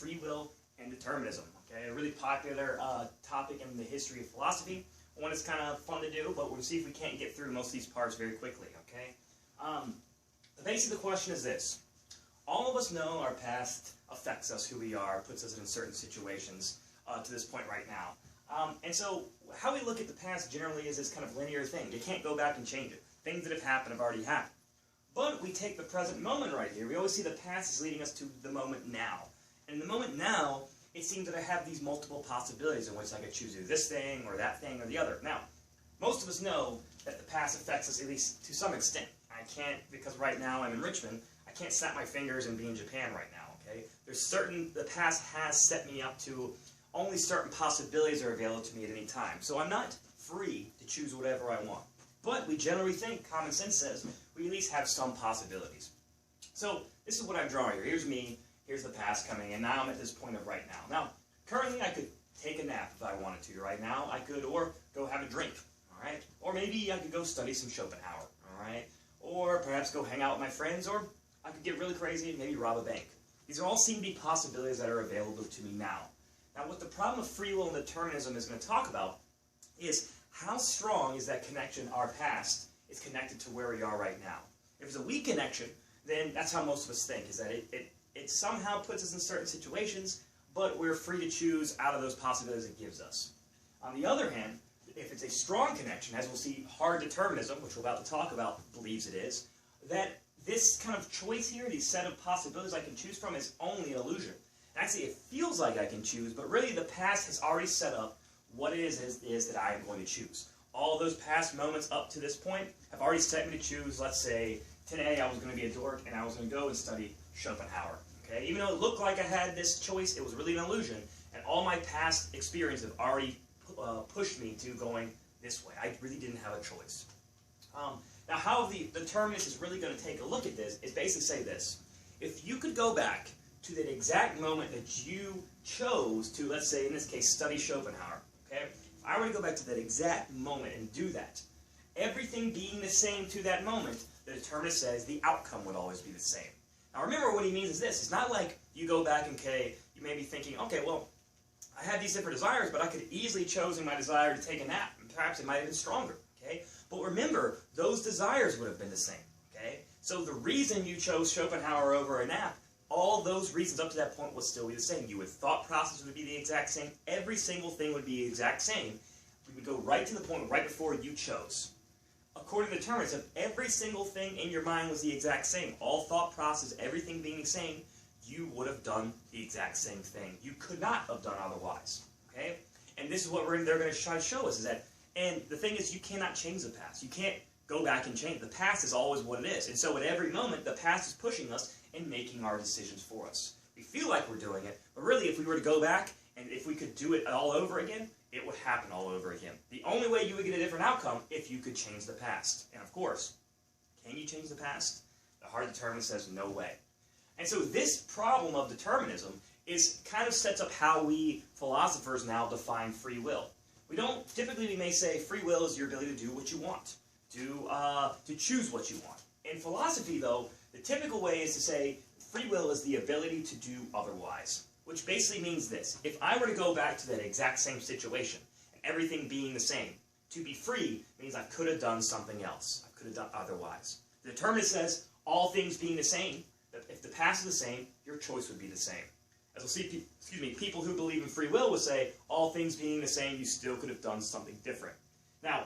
free will and determinism. Okay, a really popular topic in the history of philosophy. One that's kind of fun to do, but we'll see if we can't get through most of these parts very quickly. Okay, the base of the question is this. All of us know our past affects us, who we are, puts us in certain situations to this point right now. And so how we look at the past generally is this kind of linear thing. You can't go back and change it. Things that have happened have already happened. But we take the present moment right here. We always see the past is leading us to the moment now. And in the moment now, it seems that I have these multiple possibilities in which I could choose to do this thing or that thing or the other. Now, most of us know that the past affects us at least to some extent. I can't, because right now I'm in Richmond, I can't snap my fingers and be in Japan right now, okay? The past has set me up to only certain possibilities are available to me at any time. So I'm not free to choose whatever I want. But we generally think, common sense says, we at least have some possibilities. So this is what I'm drawing here. Here's me, here's the past coming in. Now I'm at this point of right now. Now, currently I could take a nap if I wanted to right now. I could, or go have a drink, all right? Or maybe I could go study some Schopenhauer, all right? Or perhaps go hang out with my friends, or I could get really crazy and maybe rob a bank. These all seem to be possibilities that are available to me now. Now, what the problem of free will and determinism is going to talk about is how strong is that connection, our past, is connected to where we are right now. If it's a weak connection, then that's how most of us think, is that it somehow puts us in certain situations, but we're free to choose out of those possibilities it gives us. On the other hand, if it's a strong connection, as we'll see, hard determinism, which we're about to talk about, believes it is, that this kind of choice here, these set of possibilities I can choose from, is only an illusion. Actually, it feels like I can choose, but really the past has already set up what it is that I am going to choose. All those past moments up to this point have already set me to choose, let's say, today I was going to be a dork and I was going to go and study Schopenhauer. Okay? Even though it looked like I had this choice, it was really an illusion, and all my past experiences have already pushed me to going this way. I really didn't have a choice. Now, how the determinist is really going to take a look at this is basically say this. If you could go back to that exact moment that you chose to, let's say, in this case, study Schopenhauer, okay? If I were to go back to that exact moment and do that, everything being the same to that moment, the determinist says the outcome would always be the same. Now, remember what he means is this. It's not like you go back and, okay, you may be thinking, okay, well, I had these different desires, but I could have easily chosen my desire to take a nap, and perhaps it might have been stronger, okay? But remember, those desires would have been the same, okay? So the reason you chose Schopenhauer over a nap, all those reasons up to that point would still be the same. Your thought process would be the exact same. Every single thing would be the exact same. We would go right to the point right before you chose. According to the determinist, if every single thing in your mind was the exact same, all thought process, everything being the same, you would have done the exact same thing. You could not have done otherwise, okay? And this is what they're going to try to show us, is that, and the thing is, you cannot change the past. You can't go back and change. The past is always what it is. And so at every moment, the past is pushing us and making our decisions for us. We feel like we're doing it, but really, if we were to go back, and if we could do it all over again, it would happen all over again. The only way you would get a different outcome if you could change the past. And of course, can you change the past? The hard determinist says no way. And so this problem of determinism is kind of sets up how we philosophers now define free will. We don't, typically we may say free will is your ability to do what you want, to choose what you want. In philosophy though, the typical way is to say free will is the ability to do otherwise, which basically means this. If I were to go back to that exact same situation, and everything being the same, to be free means I could have done something else. I could have done otherwise. The determinist says all things being the same, that if the past is the same, your choice would be the same. As we'll see, people who believe in free will will say, all things being the same, you still could have done something different. Now,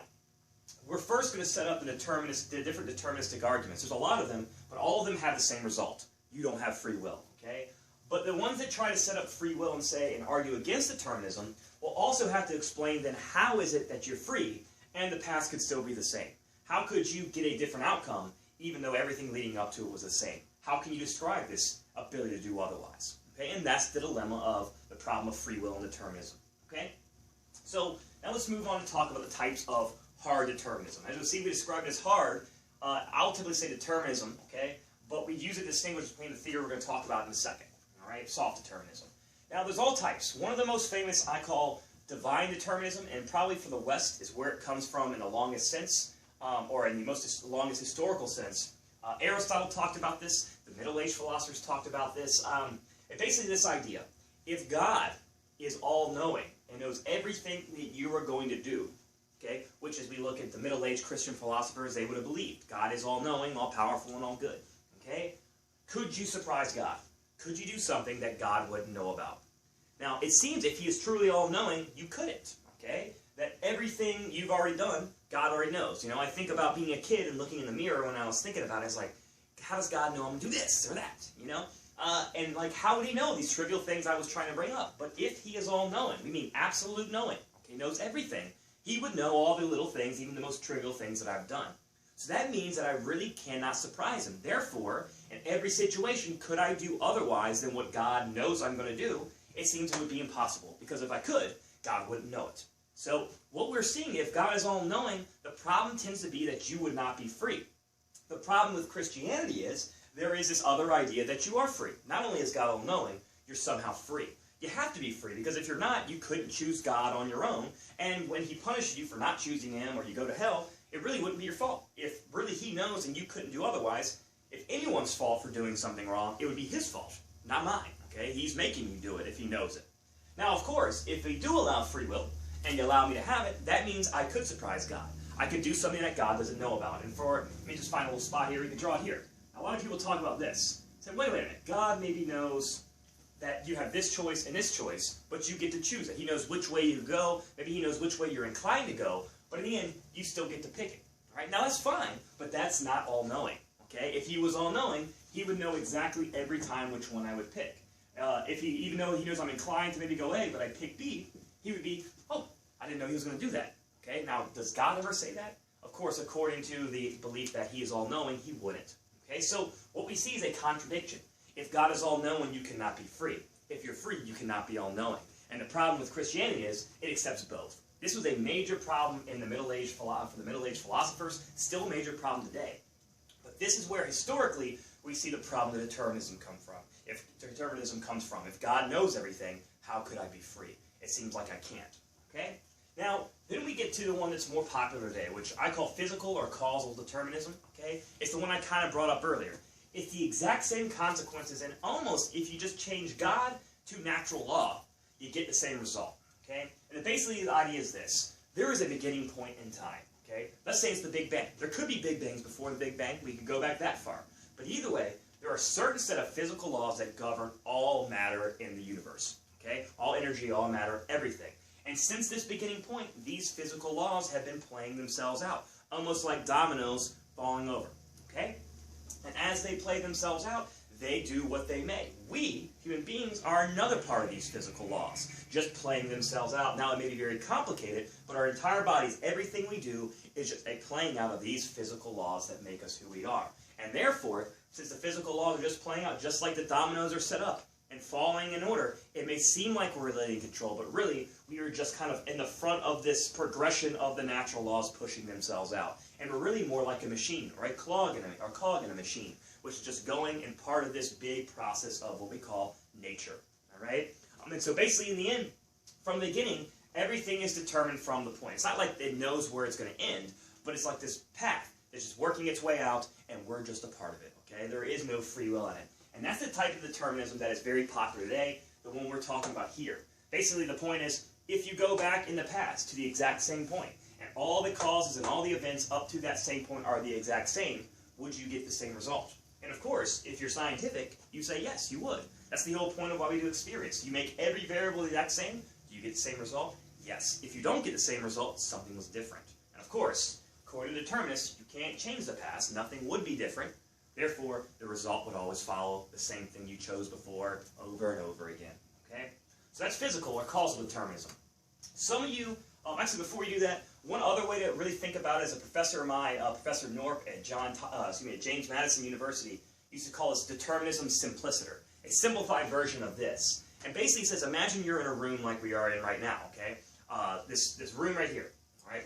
we're first going to set up the different deterministic arguments. There's a lot of them, but all of them have the same result. You don't have free will, okay? But the ones that try to set up free will and say, and argue against determinism, will also have to explain then how is it that you're free, and the past could still be the same. How could you get a different outcome, even though everything leading up to it was the same? How can you describe this ability to do otherwise? Okay, and that's the dilemma of the problem of free will and determinism. Okay? So, now let's move on to talk about the types of hard determinism. As you'll see, we describe it as hard. I'll typically say determinism, okay? But we use it to distinguish between the theory we're going to talk about in a second. All right? Soft determinism. Now, there's all types. One of the most famous I call divine determinism, and probably for the West is where it comes from in the longest sense, or in the longest historical sense. Aristotle talked about this. The Middle Age philosophers talked about this. Basically this idea. if God is all-knowing and knows everything that you are going to do, okay, which as we look at the middle-aged Christian philosophers, they would have believed. God is all-knowing, all-powerful, and all-good, okay? Could you surprise God? Could you do something that God wouldn't know about? Now, it seems if he is truly all-knowing, you couldn't, okay? That everything you've already done, God already knows. You know, I think about being a kid and looking in the mirror when I was thinking about it. It's like, how does God know I'm going to do this or that, you know? And like, how would he know these trivial things I was trying to bring up? But if he is all-knowing, we mean absolute knowing, okay, knows everything, he would know all the little things, even the most trivial things that I've done. So that means that I really cannot surprise him. Therefore, in every situation, could I do otherwise than what God knows I'm going to do? It seems it would be impossible, because if I could, God wouldn't know it. So what we're seeing, if God is all-knowing, the problem tends to be that you would not be free. The problem with Christianity is there is this other idea that you are free. Not only is God all-knowing, you're somehow free. You have to be free, because if you're not, you couldn't choose God on your own, and when he punishes you for not choosing him or you go to hell, it really wouldn't be your fault. If really he knows and you couldn't do otherwise, if anyone's fault for doing something wrong, it would be his fault, not mine. Okay? He's making you do it if he knows it. Now, of course, if we do allow free will, and you allow me to have it, that means I could surprise God. I could do something that God doesn't know about. And let me just find a little spot here, we can draw it here. Now, a lot of people talk about this. Say, wait a minute, God maybe knows that you have this choice and this choice, but you get to choose it. He knows which way you go, maybe he knows which way you're inclined to go, but in the end, you still get to pick it. All right? Now, that's fine, but that's not all-knowing. Okay? If he was all-knowing, he would know exactly every time which one I would pick. Even though he knows I'm inclined to maybe go A, but I pick B, he would be, oh, I didn't know he was going to do that. Okay, now, does God ever say that? Of course, according to the belief that he is all-knowing, he wouldn't. Okay, so what we see is a contradiction. If God is all-knowing, you cannot be free. If you're free, you cannot be all-knowing. And the problem with Christianity is it accepts both. This was a major problem in the Middle-Aged philosophers, still a major problem today. But this is where, historically, we see the problem that determinism comes from. If God knows everything, how could I be free? It seems like I can't. Okay? Now, then we get to the one that's more popular today, which I call physical or causal determinism. Okay? It's the one I kind of brought up earlier. It's the exact same consequences, and almost if you just change God to natural law, you get the same result. Okay? And basically the idea is this. There is a beginning point in time. Okay? Let's say it's the Big Bang. There could be Big Bangs before the Big Bang. We could go back that far. But either way, there are a certain set of physical laws that govern all matter in the universe. Okay? All energy, all matter, everything. And since this beginning point, these physical laws have been playing themselves out, almost like dominoes falling over. Okay? And as they play themselves out, they do what they may. We, human beings, are another part of these physical laws, just playing themselves out. Now, it may be very complicated, but our entire bodies, everything we do, is just a playing out of these physical laws that make us who we are. And therefore, since the physical laws are just playing out, just like the dominoes are set up and falling in order, it may seem like we're really in control, but really, we are just kind of in the front of this progression of the natural laws pushing themselves out. And we're really more like a machine, or a cog in a machine, which is just going in part of this big process of what we call nature. All right? And so basically, in the end, from the beginning, everything is determined from the point. It's not like it knows where it's going to end, but it's like this path that's just working its way out, and we're just a part of it. Okay? There is no free will in it. And that's the type of determinism that is very popular today, the one we're talking about here. Basically, the point is, if you go back in the past to the exact same point, and all the causes and all the events up to that same point are the exact same, would you get the same result? And of course, if you're scientific, you say yes, you would. That's the whole point of why we do experience. You make every variable the exact same, do you get the same result? Yes. If you don't get the same result, something was different. And of course, according to determinists, you can't change the past. Nothing would be different. Therefore, the result would always follow the same thing you chose before over and over again. Okay? So that's physical or causal determinism. Some of you, actually before you do that, one other way to really think about it is a professor of mine, Professor Norp at James Madison University, used to call this determinism simpliciter, a simplified version of this. And basically says, imagine you're in a room like we are in right now, okay? This room right here, all right?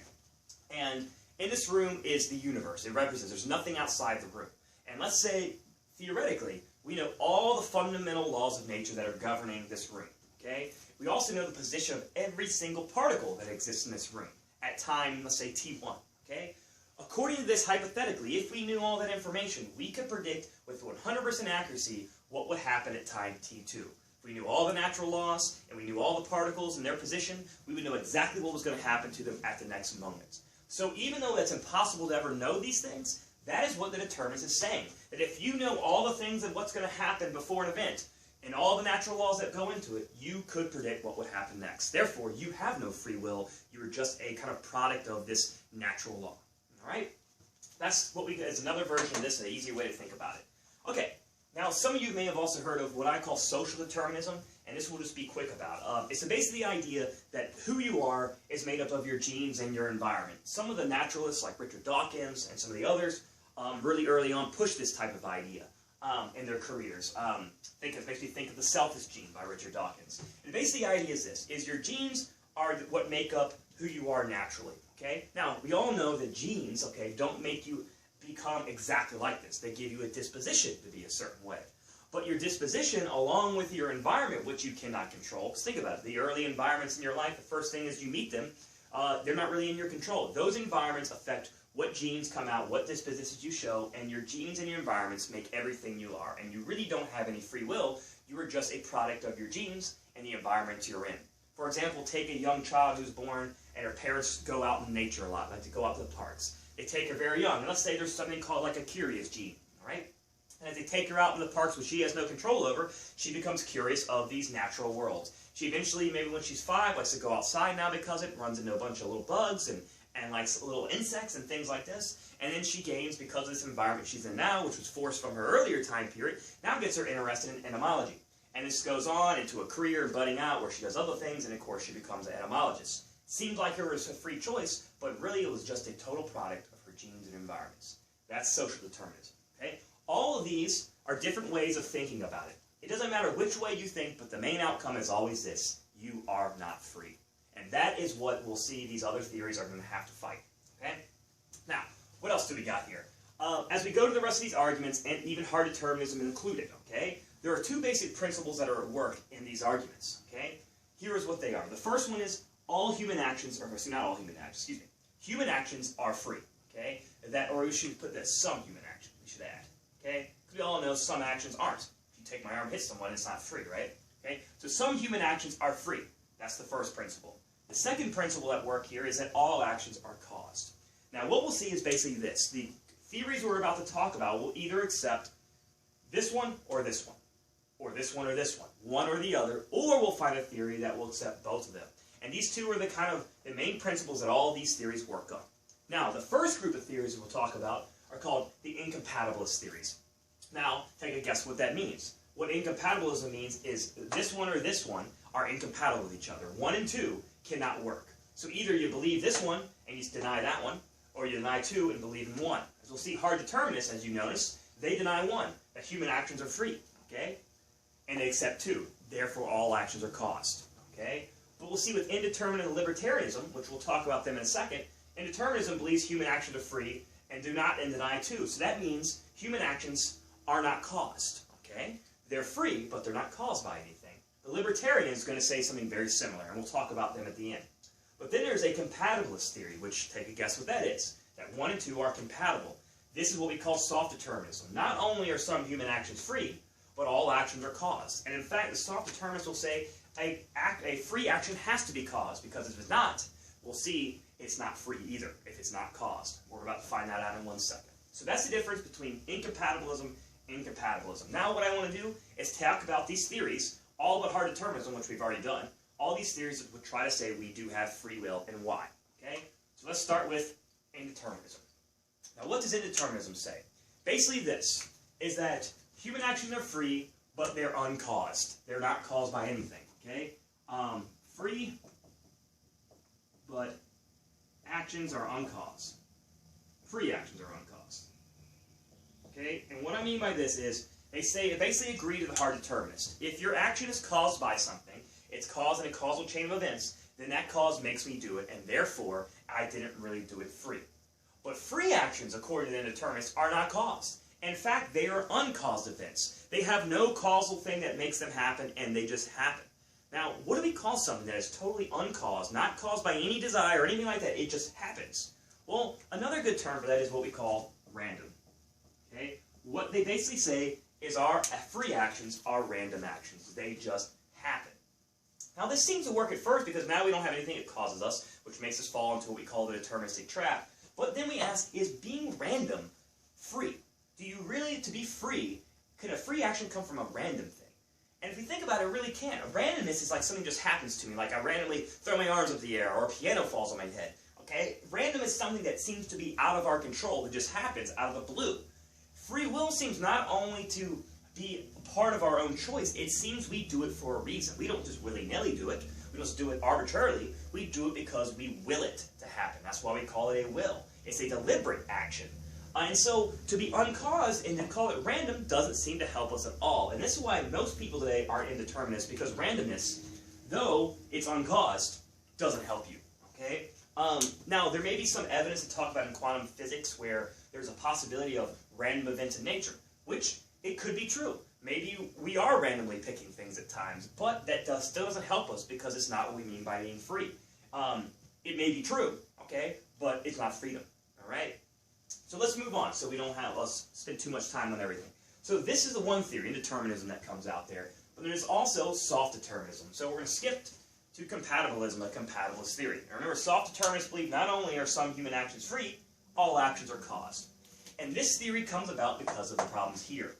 And in this room is the universe. It represents, there's nothing outside the room. And let's say, theoretically, we know all the fundamental laws of nature that are governing this room, okay? We also know the position of every single particle that exists in this room at time, let's say, t1, okay? According to this, hypothetically, if we knew all that information, we could predict with 100% accuracy what would happen at time t2. If we knew all the natural laws, and we knew all the particles and their position, we would know exactly what was going to happen to them at the next moment. So even though it's impossible to ever know these things, that is what the determinist is saying. That if you know all the things and what's going to happen before an event, and all the natural laws that go into it, you could predict what would happen next. Therefore, you have no free will. You are just a kind of product of this natural law. All right? That's what is another version of this, an easier way to think about it. Okay, now some of you may have also heard of what I call social determinism, and this we'll just be quick about. It's basically the idea that who you are is made up of your genes and your environment. Some of the naturalists, like Richard Dawkins and some of the others, really early on pushed this type of idea in their careers. It makes me think of the selfish gene by Richard Dawkins. And basically the idea is this, is your genes are what make up who you are naturally. Okay? Now, we all know that genes, okay, don't make you become exactly like this. They give you a disposition to be a certain way. But your disposition, along with your environment, which you cannot control, because think about it, the early environments in your life, the first thing is you meet them, they're not really in your control. Those environments affect what genes come out, what dispositions you show, and your genes and your environments make everything you are. And you really don't have any free will. You are just a product of your genes and the environment you're in. For example, take a young child who's born and her parents go out in nature a lot, like to go out to the parks. They take her very young, and let's say there's something called like a curious gene, all right? And as they take her out in the parks, which she has no control over, she becomes curious of these natural worlds. She eventually, maybe when she's 5, likes to go outside now because it runs into a bunch of little bugs and likes little insects and things like this. And then she gains, because of this environment she's in now, which was forced from her earlier time period, now gets her interested in entomology. And this goes on into a career budding out where she does other things, and of course she becomes an entomologist. Seemed like her was a free choice, but really it was just a total product of her genes and environments. That's social determinism. Okay? All of these are different ways of thinking about it. It doesn't matter which way you think, but the main outcome is always this: you are not free. And that is what we'll see these other theories are going to have to fight. Okay? Now, what else do we got here? As we go to the rest of these arguments, and even hard determinism included, okay, there are two basic principles that are at work in these arguments. Okay? Here is what they are. The first one is all human actions, or not all human actions, excuse me. Human actions are free. Okay? Or we should put that some human actions, we should add. Okay? Because we all know some actions aren't. If you take my arm and hit someone, it's not free, right? Okay? So some human actions are free. That's the first principle. The second principle at work here is that all actions are caused. Now, what we'll see is basically this. The theories we're about to talk about will either accept this one or this one, or this one or this one or the other, or we'll find a theory that will accept both of them. And these two are the kind of the main principles that all these theories work on. Now, the first group of theories we'll talk about are called the incompatibilist theories. Now, take a guess what that means. What incompatibilism means is this one or this one are incompatible with each other. 1 and 2 cannot work. So either you believe this one and you deny that one, or you deny 2 and believe in 1. As we'll see, hard determinists, as you notice, they deny 1, that human actions are free, okay? And they accept 2, therefore all actions are caused, okay? But we'll see with indeterminate and libertarianism, which we'll talk about them in a second, indeterminism believes human actions are free and deny 2. So that means human actions are not caused, okay? They're free, but they're not caused by anything. The libertarian is going to say something very similar, and we'll talk about them at the end. But then there's a compatibilist theory, which, take a guess what that is. That 1 and 2 are compatible. This is what we call soft determinism. Not only are some human actions free, but all actions are caused. And in fact, the soft determinists will say a free action has to be caused, because if it's not, we'll see it's not free either, if it's not caused. We're about to find that out in 1 second. So that's the difference between incompatibilism and compatibilism. Now what I want to do is talk about these theories, all but hard determinism, which we've already done. All these theories would try to say we do have free will and why. Okay? So let's start with indeterminism. Now what does indeterminism say? Basically this, is that human actions are free, but they're uncaused. They're not caused by anything. Okay? Free, but actions are uncaused. Free actions are uncaused. Okay? And what I mean by this is, they basically agree to the hard determinist. If your action is caused by something, it's caused in a causal chain of events, then that cause makes me do it, and therefore, I didn't really do it free. But free actions, according to the indeterminists, are not caused. In fact, they are uncaused events. They have no causal thing that makes them happen, and they just happen. Now, what do we call something that is totally uncaused, not caused by any desire or anything like that? It just happens. Well, another good term for that is what we call random. Okay? What they basically say is our free actions are random actions. They just happen. Now this seems to work at first because now we don't have anything that causes us, which makes us fall into what we call the deterministic trap. But then we ask, is being random free? Do you really, to be free, could a free action come from a random thing? And if we think about it, it really can't. Randomness is like something just happens to me, like I randomly throw my arms up the air, or a piano falls on my head. Okay? Random is something that seems to be out of our control, that just happens out of the blue. Free will seems not only to be part of our own choice, it seems we do it for a reason. We don't just willy-nilly do it. We don't just do it arbitrarily. We do it because we will it to happen. That's why we call it a will. It's a deliberate action. And so, to be uncaused and to call it random doesn't seem to help us at all. And this is why most people today are indeterminists, because randomness, though it's uncaused, doesn't help you. Okay? Now, there may be some evidence to talk about in quantum physics where there's a possibility of random events in nature, which it could be true. Maybe we are randomly picking things at times, but that still doesn't help us because it's not what we mean by being free. It may be true, okay, but it's not freedom. All right? So let's move on so we don't have us spend too much time on everything. So this is the one theory, indeterminism, that comes out there. But there's also soft determinism. So we're going to skip to compatibilism, a compatibilist theory. Now remember, soft determinists believe not only are some human actions free, all actions are caused. And this theory comes about because of the problems here.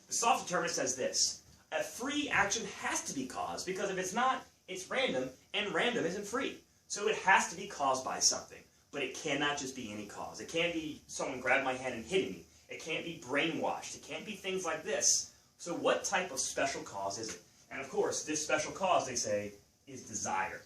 The soft determinist says this: a free action has to be caused, because if it's not, it's random, and random isn't free. So it has to be caused by something. But it cannot just be any cause. It can't be someone grabbed my hand and hitting me. It can't be brainwashed. It can't be things like this. So what type of special cause is it? And of course, this special cause, they say, is desire.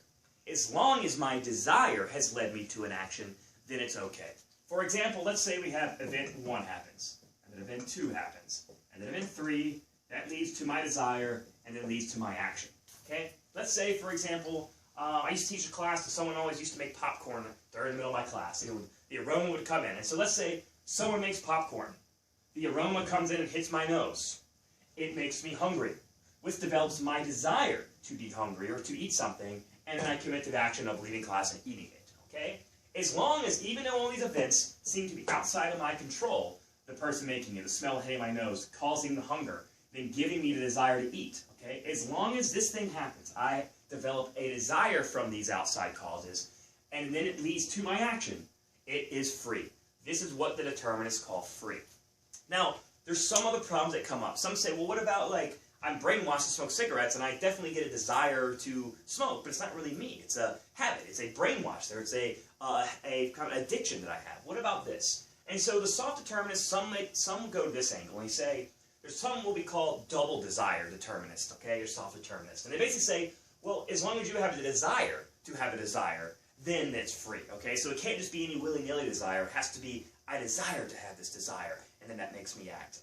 As long as my desire has led me to an action, then it's okay. For example, let's say we have event 1 happens, and then event 2 happens, and then event 3, that leads to my desire, and then leads to my action. Okay? Let's say, for example, I used to teach a class that someone always used to make popcorn during the middle of my class. The aroma would come in. And so let's say someone makes popcorn. The aroma comes in and hits my nose. It makes me hungry, which develops my desire to be hungry or to eat something, and then I commit to the action of leaving class and eating it. Okay? As long as, even though all these events seem to be outside of my control, the person making it, the smell hitting my nose, causing the hunger, then giving me the desire to eat. Okay? As long as this thing happens, I develop a desire from these outside causes, and then it leads to my action, it is free. This is what the determinists call free. Now, there's some other problems that come up. Some say, well, what about, like, I'm brainwashed to smoke cigarettes, and I definitely get a desire to smoke, but it's not really me. It's a habit. It's a brainwash there. It's a kind of addiction that I have. What about this? And so the soft determinists, some go to this angle, and they say, there's some what we call double desire determinists, okay, or soft determinists. And they basically say, well, as long as you have the desire to have a desire, then it's free, okay? So it can't just be any willy-nilly desire. It has to be, I desire to have this desire, and then that makes me act.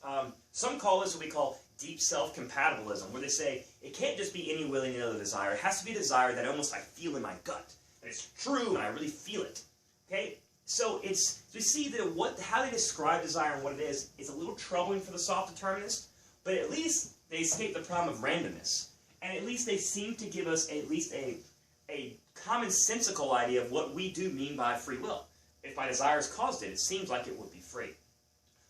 Some call this what we call deep self-compatibilism, where they say it can't just be any willy-nilly desire. It has to be a desire that almost I feel in my gut. And it's true, and I really feel it, okay? So we see that how they describe desire and what it is a little troubling for the soft determinist, but at least they escape the problem of randomness. And at least they seem to give us at least a commonsensical idea of what we do mean by free will. If my desires caused it, it seems like it would be free.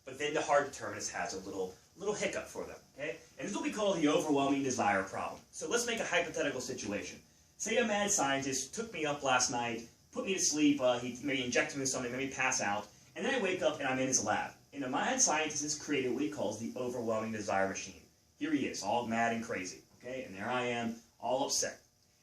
But then the hard determinist has a little hiccup for them. Okay? And this is what we call the overwhelming desire problem. So let's make a hypothetical situation. Say a mad scientist took me up last night, put me to sleep, he maybe injected me with something, made me pass out, and then I wake up and I'm in his lab. And the mad scientist has created what he calls the overwhelming desire machine. Here he is, all mad and crazy. Okay? And there I am, all upset.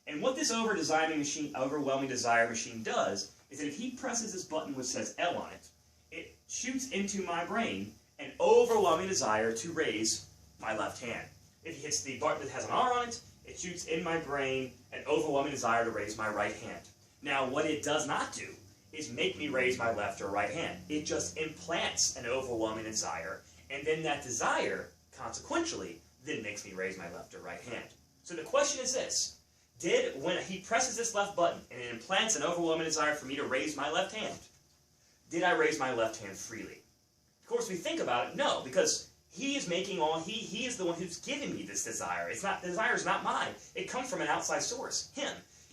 And what this overwhelming desire machine does is that if he presses this button which says L on it, it shoots into my brain an overwhelming desire to raise my left hand. If he hits the button that has an R on it, it shoots in my brain an overwhelming desire to raise my right hand. Now, what it does not do is make me raise my left or right hand. It just implants an overwhelming desire, and then that desire, consequentially, then makes me raise my left or right hand. So the question is this: when he presses this left button and it implants an overwhelming desire for me to raise my left hand, did I raise my left hand freely? Of course, we think about it, no, because he is making he is the one who's giving me this desire. The desire is not mine. It comes from an outside source, him.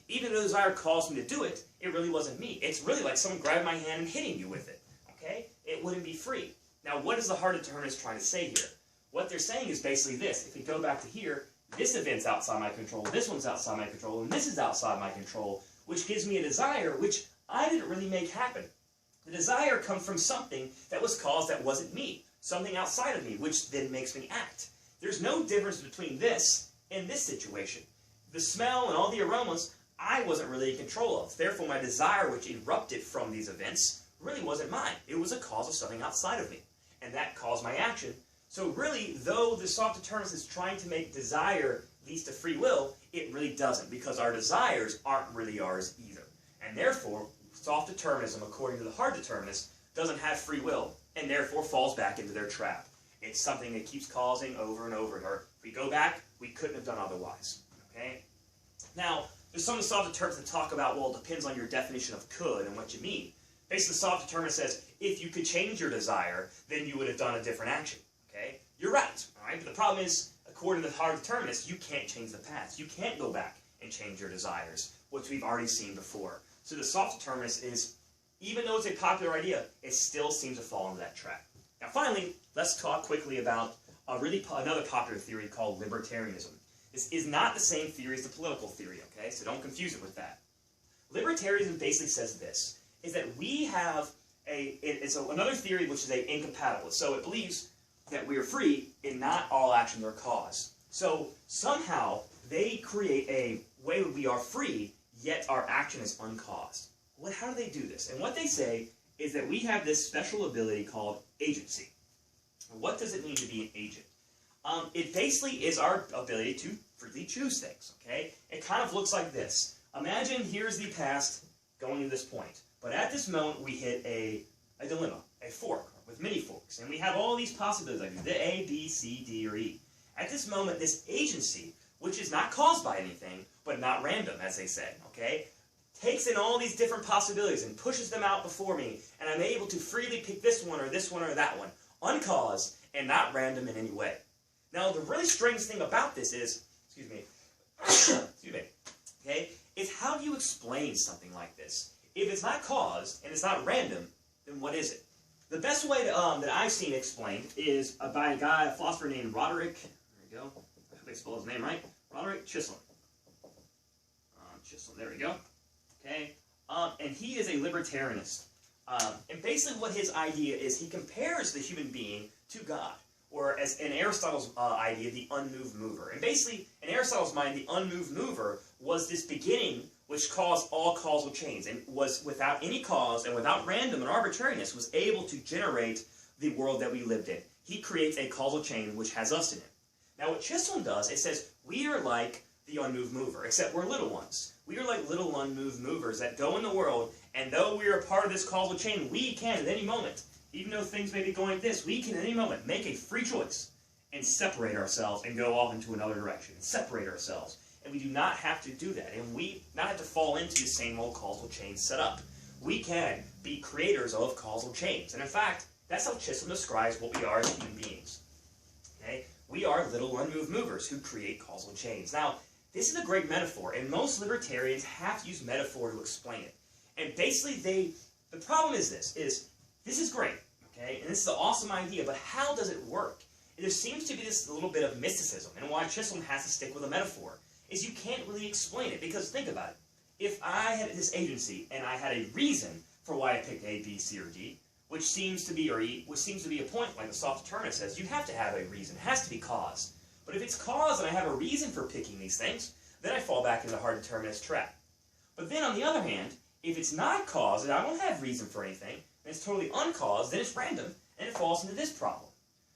Even though the desire caused me to do it, it really wasn't me. It's really like someone grabbing my hand and hitting you with it, okay? It wouldn't be free. Now, what is the hard determinist trying to say here? What they're saying is basically this. If we go back to here, this event's outside my control, this one's outside my control, and this is outside my control, which gives me a desire which I didn't really make happen. The desire comes from something that was caused that wasn't me, something outside of me, which then makes me act. There's no difference between this and this situation. The smell and all the aromas, I wasn't really in control of. Therefore, my desire, which erupted from these events, really wasn't mine. It was a cause of something outside of me, and that caused my action. So really, though the soft determinist is trying to make desire leads to free will, it really doesn't, because our desires aren't really ours either. And therefore, soft determinism, according to the hard determinist, doesn't have free will, and therefore falls back into their trap. It's something that keeps causing over and over, or if we go back, we couldn't have done otherwise. Okay? Now, there's some of the soft determinists that talk about, well, it depends on your definition of could and what you mean. Basically, the soft determinist says, if you could change your desire, then you would have done a different action. Okay? You're right, all right? But the problem is, according to the hard determinist, you can't change the past. You can't go back and change your desires, which we've already seen before. So the soft determinist is, even though it's a popular idea, it still seems to fall into that trap. Now finally, let's talk quickly about another popular theory called Libertarianism. This is not the same theory as the political theory, okay? So don't confuse it with that. Libertarianism basically says this, is that we have another theory which is an incompatibilist. So it believes that we are free and not all actions are caused. So somehow they create a way that we are free, yet our action is uncaused. Well, how do they do this? And what they say is that we have this special ability called agency. What does it mean to be an agent? It basically is our ability to freely choose things, okay? It kind of looks like this. Imagine here's the past going to this point. But at this moment, we hit a dilemma, a fork, with many forks. And we have all these possibilities, like the A, B, C, D, or E. At this moment, this agency, which is not caused by anything, but not random, as they say, okay, takes in all these different possibilities and pushes them out before me, and I'm able to freely pick this one or that one, uncaused and not random in any way. Now, the really strange thing about this is, okay, is how do you explain something like this? If it's not caused and it's not random, then what is it? The best way that I've seen explained is by a philosopher named Roderick, there we go, I hope I spelled his name right, Roderick Chisholm. There we go. Okay, and he is a libertarianist. And basically what his idea is, he compares the human being to God, or as in Aristotle's idea, the unmoved mover. And basically, in Aristotle's mind, the unmoved mover was this beginning which caused all causal chains, and was without any cause and without random and arbitrariness, was able to generate the world that we lived in. He creates a causal chain which has us in it. Now what Chisholm does, it says, we are like the unmoved mover, except we're little ones. We are like little unmoved movers that go in the world, and though we are a part of this causal chain, we can at any moment, even though things may be going like this, we can at any moment make a free choice and separate ourselves and go off into another direction, and separate ourselves. And we do not have to do that, and we not have to fall into the same old causal chain set up. We can be creators of causal chains, and in fact, that's how Chisholm describes what we are as human beings. Okay? We are little unmoved movers who create causal chains. Now, this is a great metaphor, and most libertarians have to use metaphor to explain it. And basically, the problem is this is great, okay, and this is an awesome idea, but how does it work? There seems to be this little bit of mysticism, and why Chisholm has to stick with a metaphor is you can't really explain it, because think about it. If I had this agency, and I had a reason for why I picked A, B, C, or D, which seems to be, or E, which seems to be a point, like the soft determinist says, you have to have a reason. It has to be cause. But if it's cause and I have a reason for picking these things, then I fall back into the hard determinist trap. But then on the other hand, if it's not cause and I don't have reason for anything, and it's totally uncaused, then it's random, and it falls into this problem.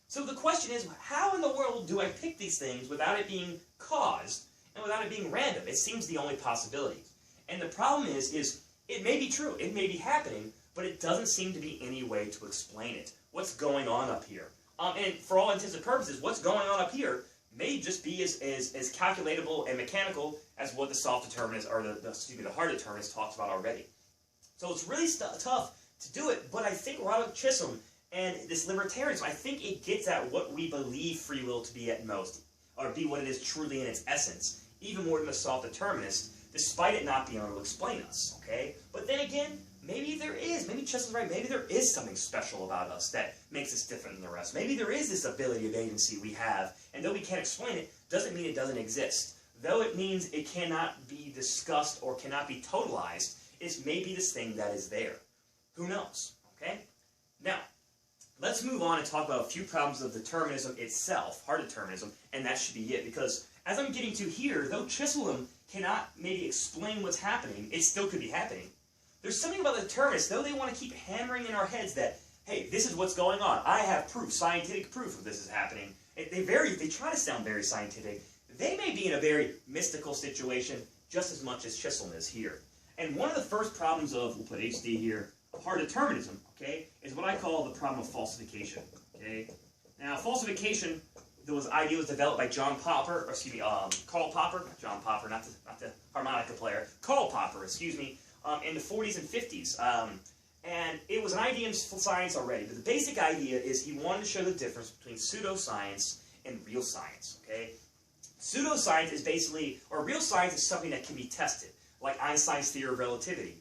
So the question is, how in the world do I pick these things without it being caused and without it being random? It seems the only possibility. And the problem is it may be true, it may be happening, but it doesn't seem to be any way to explain it. What's going on up here? And for all intents and purposes, what's going on up here may just be as calculatable and mechanical as what the soft determinist, or the hard determinist talks about already. So it's really tough to do it, but I think Robert Chisholm and this libertarianism, I think it gets at what we believe free will to be at most, or be what it is truly in its essence, even more than the soft determinist, despite it not being able to explain us, okay? But then again, maybe there is. Maybe Chesel's right. Maybe there is something special about us that makes us different than the rest. Maybe there is this ability of agency we have, and though we can't explain it, doesn't mean it doesn't exist. Though it means it cannot be discussed or cannot be totalized, it's maybe this thing that is there. Who knows? Okay? Now, let's move on and talk about a few problems of determinism itself, hard determinism, and that should be it. Because as I'm getting to here, though Chisholm cannot maybe explain what's happening, it still could be happening. There's something about the determinists, though they want to keep hammering in our heads that, hey, this is what's going on. I have proof, scientific proof of this is happening. They try to sound very scientific. They may be in a very mystical situation just as much as Chisholm is here. And one of the first problems of, we'll put HD here, of hard determinism, okay, is what I call the problem of falsification, okay? Now, falsification, the idea was developed by Karl Popper, John Popper, not the harmonica player, Karl Popper, in the 40s and 50s. And it was an idea in science already, but the basic idea is he wanted to show the difference between pseudoscience and real science, okay? Pseudoscience is basically, or real science is something that can be tested, like Einstein's theory of relativity,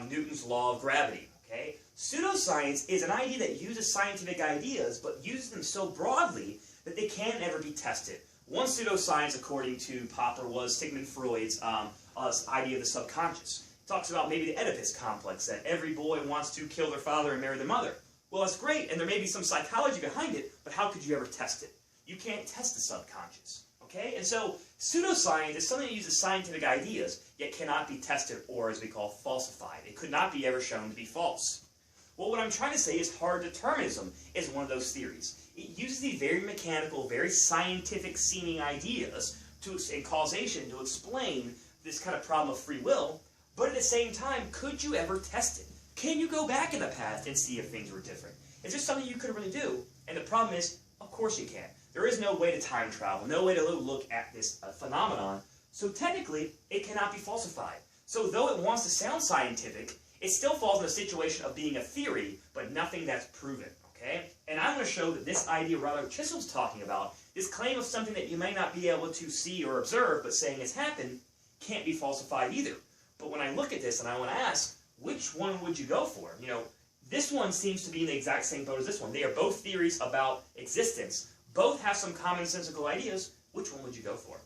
Newton's law of gravity, okay? Pseudoscience is an idea that uses scientific ideas, but uses them so broadly that they can't ever be tested. One pseudoscience, according to Popper, was Sigmund Freud's idea of the subconscious. It talks about maybe the Oedipus complex, that every boy wants to kill their father and marry their mother. Well, that's great, and there may be some psychology behind it, but how could you ever test it? You can't test the subconscious. Okay? And so, pseudoscience is something that uses scientific ideas, yet cannot be tested, or as we call, falsified. It could not be ever shown to be false. Well, what I'm trying to say is hard determinism is one of those theories. It uses these very mechanical, very scientific-seeming ideas and causation to explain this kind of problem of free will, but at the same time, could you ever test it? Can you go back in the past and see if things were different? Is there something you could really do? And the problem is, of course you can. There is no way to time travel, no way to look at this phenomenon, so technically, it cannot be falsified. So though it wants to sound scientific, it still falls in a situation of being a theory, but nothing that's proven, okay? And I'm going to show that this idea Robert Chisholm's talking about, this claim of something that you may not be able to see or observe, but saying has happened, can't be falsified either. But when I look at this and I want to ask, which one would you go for? You know, this one seems to be in the exact same boat as this one. They are both theories about existence. Both have some commonsensical ideas. Which one would you go for?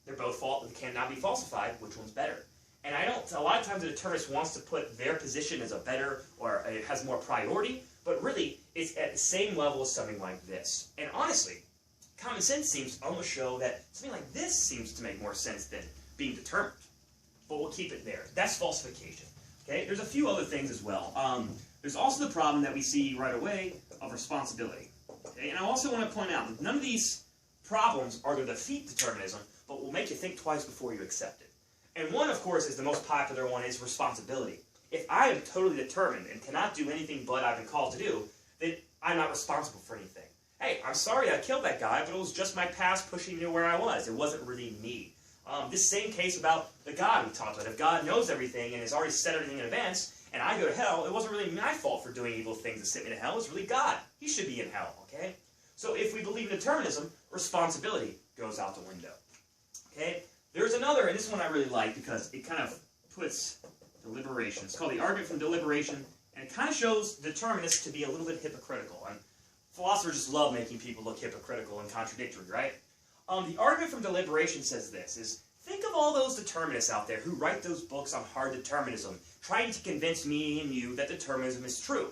They're both cannot be falsified. Which one's better? And a lot of times the determinist wants to put their position as a better, or it has more priority, but really it's at the same level as something like this. And honestly, common sense seems to almost show that something like this seems to make more sense than being determined. But we'll keep it there. That's falsification. Okay? There's a few other things as well. There's also the problem that we see right away of responsibility. Okay? And I also want to point out that none of these problems are to defeat determinism, but will make you think twice before you accept it. And one, of course, is the most popular one, is responsibility. If I am totally determined and cannot do anything but I've been called to do, then I'm not responsible for anything. Hey, I'm sorry I killed that guy, but it was just my past pushing me to where I was. It wasn't really me. This same case about the God we talked about. If God knows everything and has already set everything in advance, and I go to hell, it wasn't really my fault for doing evil things that sent me to hell. It was really God. He should be in hell, okay? So if we believe in determinism, responsibility goes out the window. Okay? There's another, and this one I really like because it kind of puts deliberation. It's called the argument from deliberation, and it kind of shows determinists to be a little bit hypocritical. And philosophers just love making people look hypocritical and contradictory, right? The argument from deliberation says this, is think of all those determinists out there who write those books on hard determinism, trying to convince me and you that determinism is true.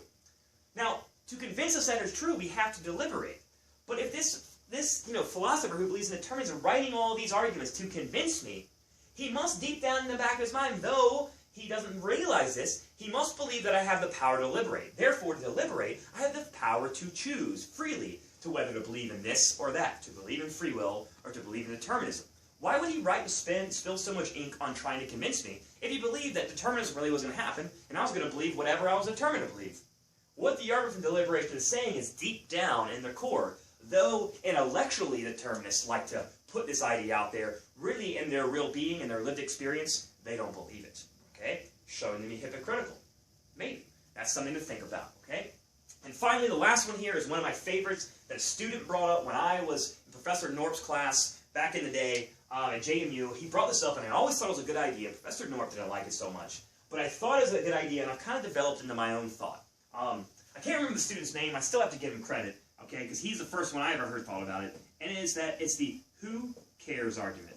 Now, to convince us that it's true, we have to deliberate. But if this philosopher who believes in determinism writing all these arguments to convince me, he must deep down in the back of his mind, though he doesn't realize this, he must believe that I have the power to deliberate. Therefore, to deliberate, I have the power to choose freely to whether to believe in this or that, to believe in free will or to believe in determinism. Why would he write and spill so much ink on trying to convince me if he believed that determinism really was going to happen and I was going to believe whatever I was determined to believe? What the argument from deliberation is saying is deep down in their core, though intellectually determinists like to put this idea out there, really in their real being and their lived experience, they don't believe it. Okay? Showing to be hypocritical. Maybe. That's something to think about. Okay? And finally, the last one here is one of my favorites that a student brought up when I was in Professor Norp's class back in the day at JMU. He brought this up, and I always thought it was a good idea. Professor Norp didn't like it so much. but I thought it was a good idea, and I've kind of developed into my own thought. I can't remember the student's name. I still have to give him credit, okay, because he's the first one I ever heard thought about it, and it is that it's the who cares argument.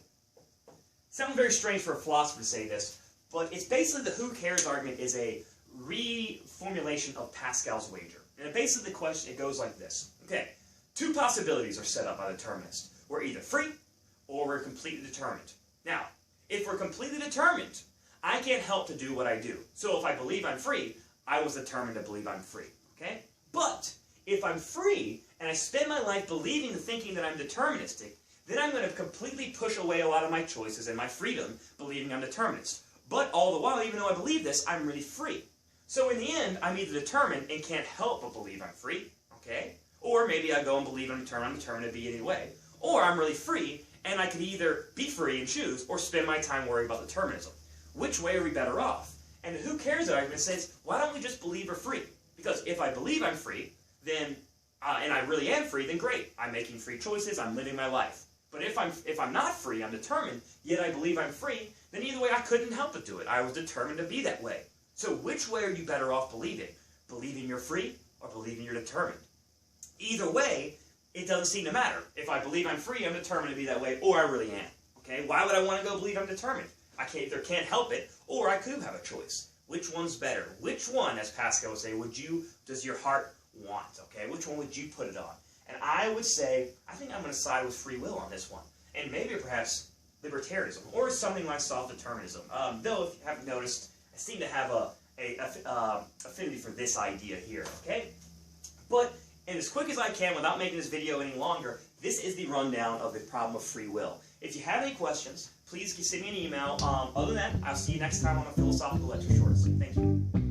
Sounds very strange for a philosopher to say this, but it's basically the who cares argument is a reformulation of Pascal's wager. And basically the question, it goes like this. Okay, two possibilities are set up by the determinist. We're either free or we're completely determined. Now, if we're completely determined, I can't help to do what I do. So if I believe I'm free, I was determined to believe I'm free. Okay? But if I'm free and I spend my life believing and thinking that I'm deterministic, then I'm going to completely push away a lot of my choices and my freedom, believing I'm determinist. But all the while, even though I believe this, I'm really free. So in the end, I'm either determined and can't help but believe I'm free, okay? Or maybe I go and believe I'm determined to be any way. Or I'm really free, and I could either be free and choose, or spend my time worrying about determinism. Which way are we better off? And the who cares argument says, why don't we just believe we're free? Because if I believe I'm free, then, and I really am free, then great. I'm making free choices, I'm living my life. But if I'm not free, I'm determined, yet I believe I'm free, then either way I couldn't help but do it. I was determined to be that way. So which way are you better off believing? Believing you're free or believing you're determined? Either way, it doesn't seem to matter. If I believe I'm free, I'm determined to be that way, or I really am. Okay? Why would I want to go believe I'm determined? I either can't help it, or I could have a choice. Which one's better? Which one, as Pascal would say, does your heart want? Okay? Which one would you put it on? And I would say, I think I'm going to side with free will on this one. And maybe perhaps libertarianism, or something like self-determinism. Though, if you haven't noticed, I seem to have a affinity for this idea here, okay? But, and as quick as I can, without making this video any longer, this is the rundown of the problem of free will. If you have any questions, please send me an email. Other than that, I'll see you next time on a philosophical lecture shorts. Thank you.